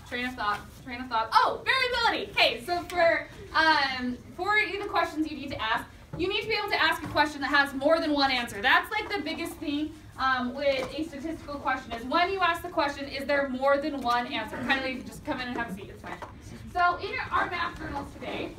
train of thought. Oh, variability. Okay, so for the questions you need to ask, you need to be able to ask a question that has more than one answer. That's like the biggest thing with a statistical question is when you ask the question, is there more than one answer? Kind of like just come in and have a seat, it's fine. So in our math journals today,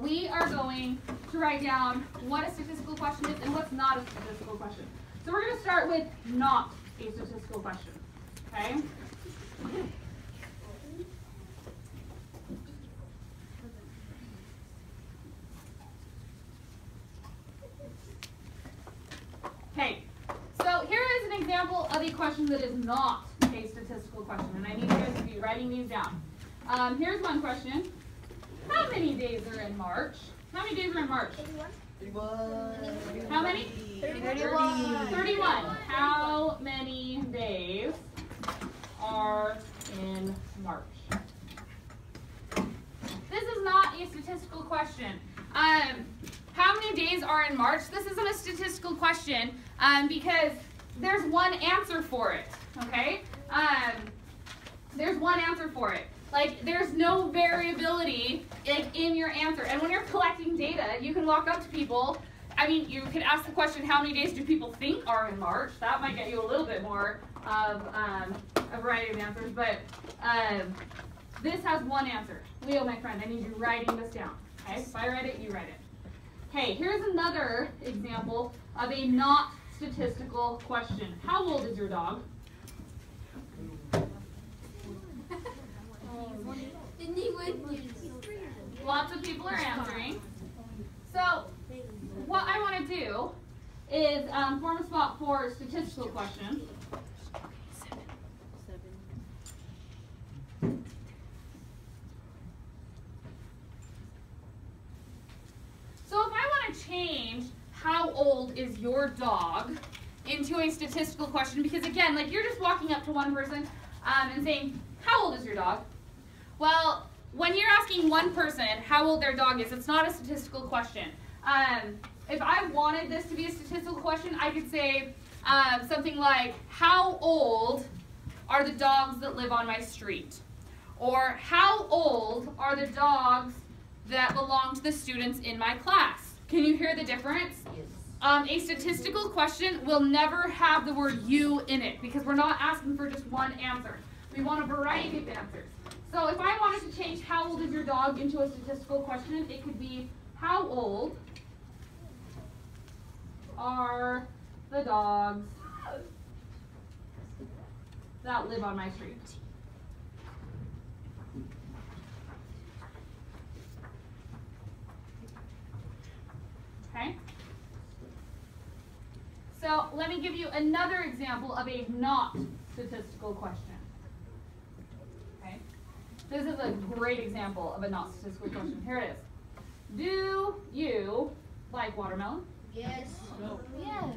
we are going to write down what a statistical question is and what's not a statistical question. So we're going to start with not a statistical question, okay? Okay, so here is an example of a question that is not a statistical question, and I need you guys to be writing these down. Here's one question. How many days are in March? How many days are in March? 31. How many? 31. 31. How many days are in March? This is not a statistical question. How many days are in March? This isn't a statistical question because there's one answer for it, okay? There's one answer for it. Like, there's no variability in your answer. And when you're collecting data, you can walk up to people. I mean, you could ask the question, how many days do people think are in March? That might get you a little bit more of a variety of answers. But this has one answer. Leo, my friend, I need you writing this down. Okay? If I write it, you write it. Okay, here's another example of a not statistical question. How old is your dog? Lots of people are answering. So what I want to do is form a spot for statistical questions. So if I want to change how old is your dog into a statistical question, because again, like you're just walking up to one person and saying, how old is your dog? Well, when you're asking one person how old their dog is, it's not a statistical question. If I wanted this to be a statistical question, I could say something like, how old are the dogs that live on my street? Or how old are the dogs that belong to the students in my class? Can you hear the difference? Yes. A statistical question will never have the word you in it because we're not asking for just one answer. We want a variety of answers. So if I wanted to change how old is your dog into a statistical question, it could be how old are the dogs that live on my street? Okay? So let me give you another example of a not statistical question. This is a great example of a not statistical question. Here it is. Do you like watermelon? Yes. No. Yes.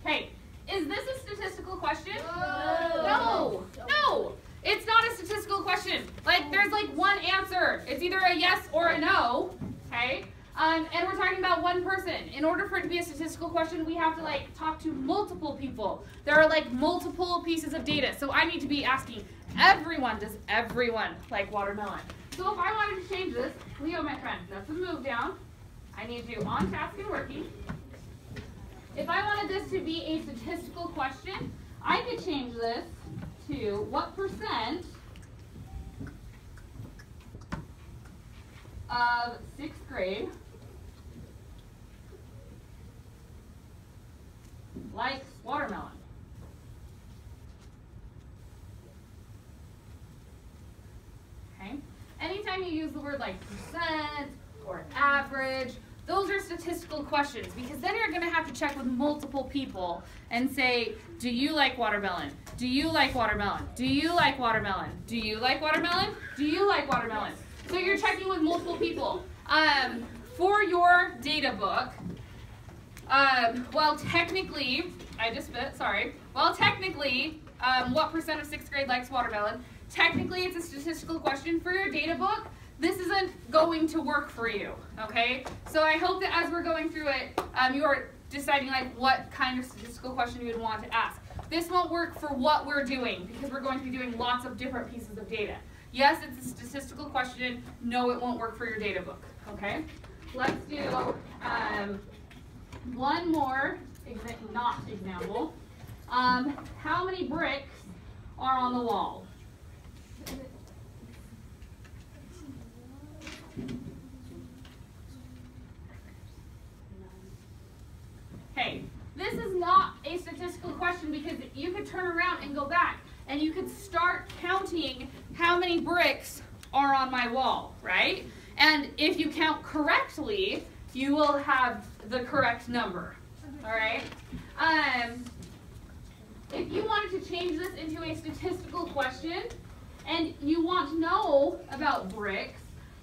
Okay. Is this a statistical question? No. No. It's not a statistical question. Like, there's like one answer. It's either a yes or a no. Okay? And we're talking about one person. In order for it to be a statistical question, we have to like talk to multiple people. There are like multiple pieces of data. So I need to be asking everyone, does everyone like watermelon? So if I wanted to change this, Leo, my friend, that's a move down. I need you on task and working. If I wanted this to be a statistical question, I could change this to what percent of 6th grade likes watermelon. Okay? Anytime you use the word like percent or average, those are statistical questions because then you're going to have to check with multiple people and say, do you like watermelon? Do you like watermelon? Do you like watermelon? Do you like watermelon? Do you like watermelon? So you're checking with multiple people. For your data book, well, technically, I just spit, sorry. Well, technically, what percent of 6th grade likes watermelon? Technically, it's a statistical question for your data book. This isn't going to work for you, okay? So I hope that as we're going through it, you are deciding like what kind of statistical question you would want to ask. This won't work for what we're doing because we're going to be doing lots of different pieces of data. Yes, it's a statistical question. No, it won't work for your data book. Okay? Let's do one more example. How many bricks are on the wall? Okay, this is not a statistical question because you could turn around and go back and you could start counting how many bricks are on my wall, right? And if you count correctly, you will have the correct number, all right? If you wanted to change this into a statistical question and you want to know about bricks,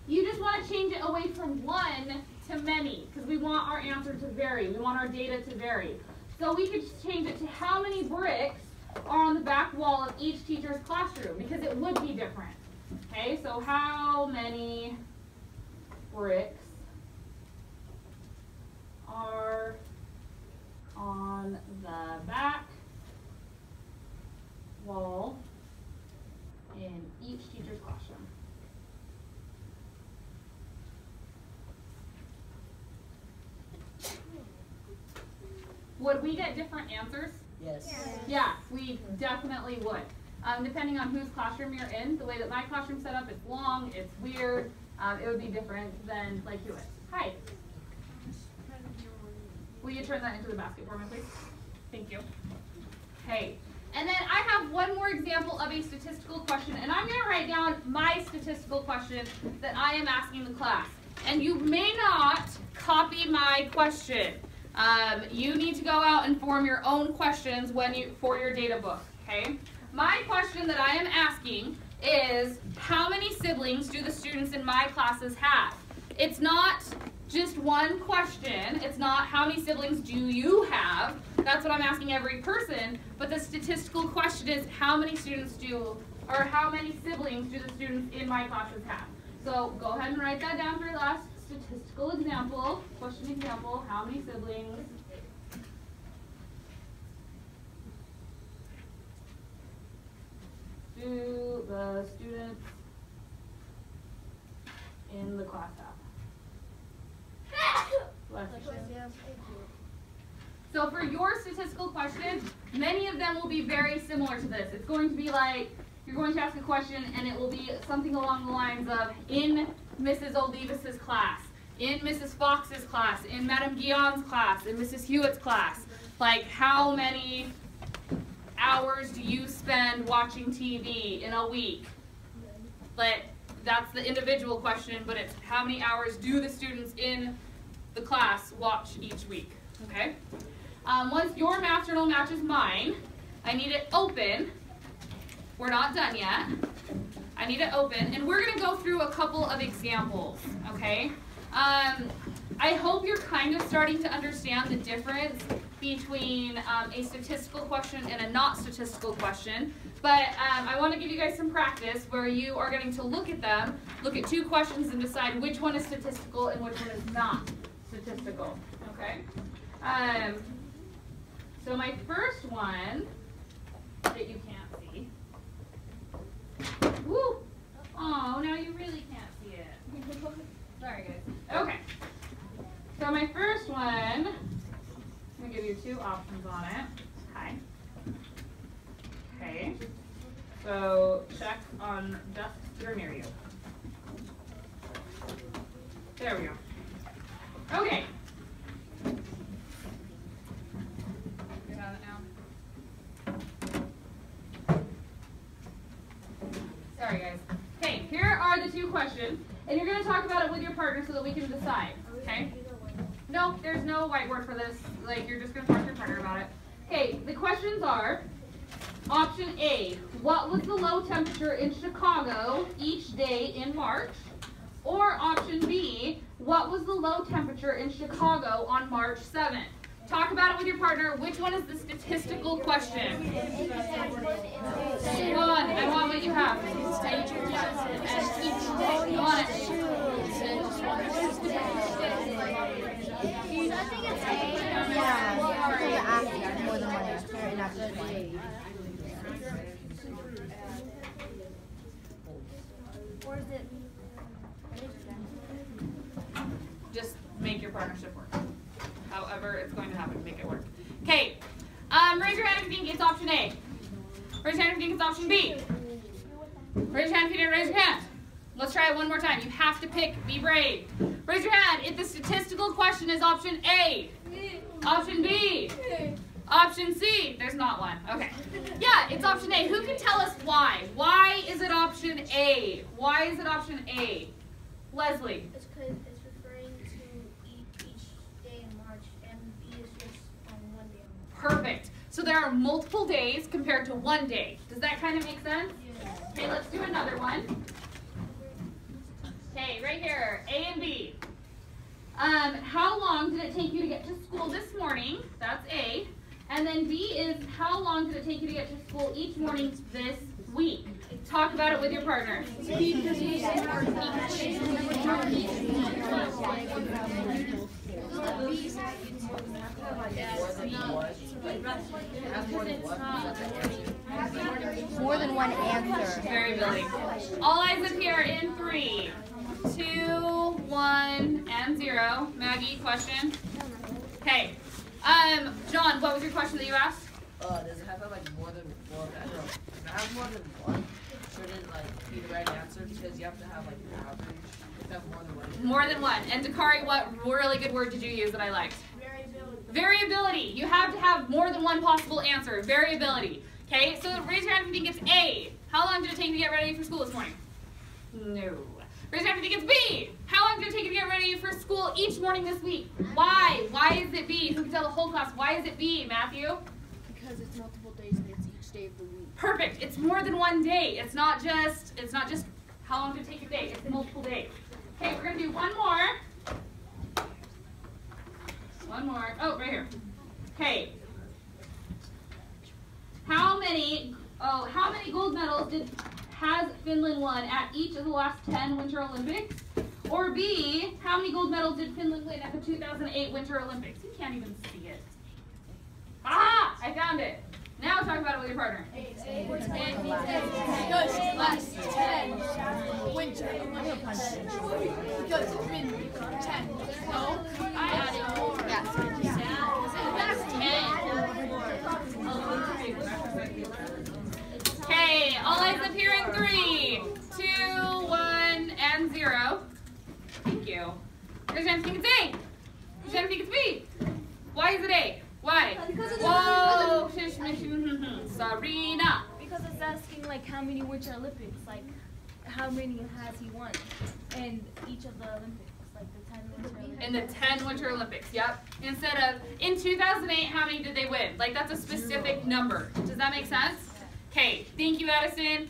you just want to change it away from one to many because we want our answer to vary. We want our data to vary. So we could change it to how many bricks are on the back wall of each teacher's classroom because it would be different. Okay, so how many bricks are on the back wall in each teacher's classroom? Would we get different answers? Yes. Yeah, we definitely would. Depending on whose classroom you're in, the way that my classroom's set up, it's long, it's weird. It would be different than like yours. Hi. Will you turn that into the basket for me, please? Thank you. Okay. And then I have one more example of a statistical question, and I'm going to write down my statistical question that I am asking the class. And you may not copy my question. You need to go out and form your own questions for your data book, okay? My question that I am asking is, how many siblings do the students in my classes have? It's not just one question. It's not how many siblings do you have. That's what I'm asking every person. But the statistical question is, how many siblings do the students in my classes have? So go ahead and write that down for your last statistical example, question example. How many siblings do the students in the class have? So for your statistical question, many of them will be very similar to this. It's going to be like, you're going to ask a question and it will be something along the lines of, in Mrs. Olivis's class, in Mrs. Fox's class, in Madame Guillon's class, in Mrs. Hewitt's class. Like, how many hours do you spend watching TV in a week? But that's the individual question, but it's how many hours do the students in the class watch each week, okay? Once your math journal matches mine, I need it open. We're not done yet. I need it open, and we're going to go through a couple of examples, okay? I hope you're kind of starting to understand the difference between a statistical question and a not statistical question, but I want to give you guys some practice where you are going to look at them, look at two questions and decide which one is statistical and which one is not statistical, okay? So my first one that you can't see, woo! Oh, now you really can't see it. Sorry, guys. Okay. So my first one, I'm going to give you two options on it. Hi. Okay. So check on desks that are near you. There we go. Okay. You have it now? Sorry, guys. Okay, here are the two questions, and you're going to talk about it with your partner so that we can decide, okay? No, there's no whiteboard for this. Like, you're just going to talk to your partner about it. Okay, the questions are, option A, what was the low temperature in Chicago each day in March? Or option B, what was the low temperature in Chicago on March 7th? Talk about it with your partner. Which one is the statistical question? Come on, I want what you have. I want it. Yeah. Or is it? Just make your partnership work. However it's going to happen, make it work. Okay. Raise your hand if you think it's option A. Raise your hand if you think it's option B. Raise your hand if you didn't raise your hand. Let's try it one more time. You have to pick. Be brave. Raise your hand if the statistical question is option A. Option B. Option C. There's not one. Okay. Yeah, it's option A. Who can tell us why? Why is it option A? Why is it option A? Leslie. It's because it's referring to each day in March, and B is just on one day. Perfect. So there are multiple days compared to one day. Does that kind of make sense? Yeah. Okay, let's do another one. Okay, right here, A and B. How long did it take you to get to school this morning? That's A. And then B is how long did it take you to get to school each morning this week? Talk about it with your partner. More than one answer. Variability. All eyes up here in 3, 2, 1, and 0. Maggie, question? Okay. John, what was your question that you asked? Does it have like more than one? I don't know. If it has more than one, should it like be the right answer? Because you have to have like an average. If you have more than one. More than one. And Dakari, what really good word did you use that I liked? Variability. Variability. You have to have more than one possible answer. Variability. Okay, so raise your hand if you think it's A. How long did it take you to get ready for school this morning? No. Raise your hand if you think it's B. How long did it take you to get ready for school each morning this week? Why? Why is it B? Who can tell the whole class? Why is it B, Matthew? Because it's multiple days and it's each day of the week. Perfect. It's more than one day. It's not just how long did it take a day. It's multiple days. Okay, we're gonna do one more. One more. Oh, right here. Okay. How many gold medals has Finland won at each of the last 10 Winter Olympics? Or B, how many gold medals did Finland win at the 2008 Winter Olympics? You can't even see it. Ah, I found it. Now talk about it with your partner. Because last 10 Winter Olympics. Because it's been 10. No, I added more. Okay, all eyes up here in 3, 2, 1, and 0. Thank you. Raise your hand if you think it's A. Raise your hand if you think it's B. Why is it A? Why? Whoa! Sarina. Because it's asking like how many Winter Olympics, like how many has he won in each of the Olympics, like the 10 Winter Olympics. In the 10 Winter Olympics, yep. Instead of, in 2008, how many did they win? Like, that's a specific number. Does that make sense? Okay, thank you, Addison.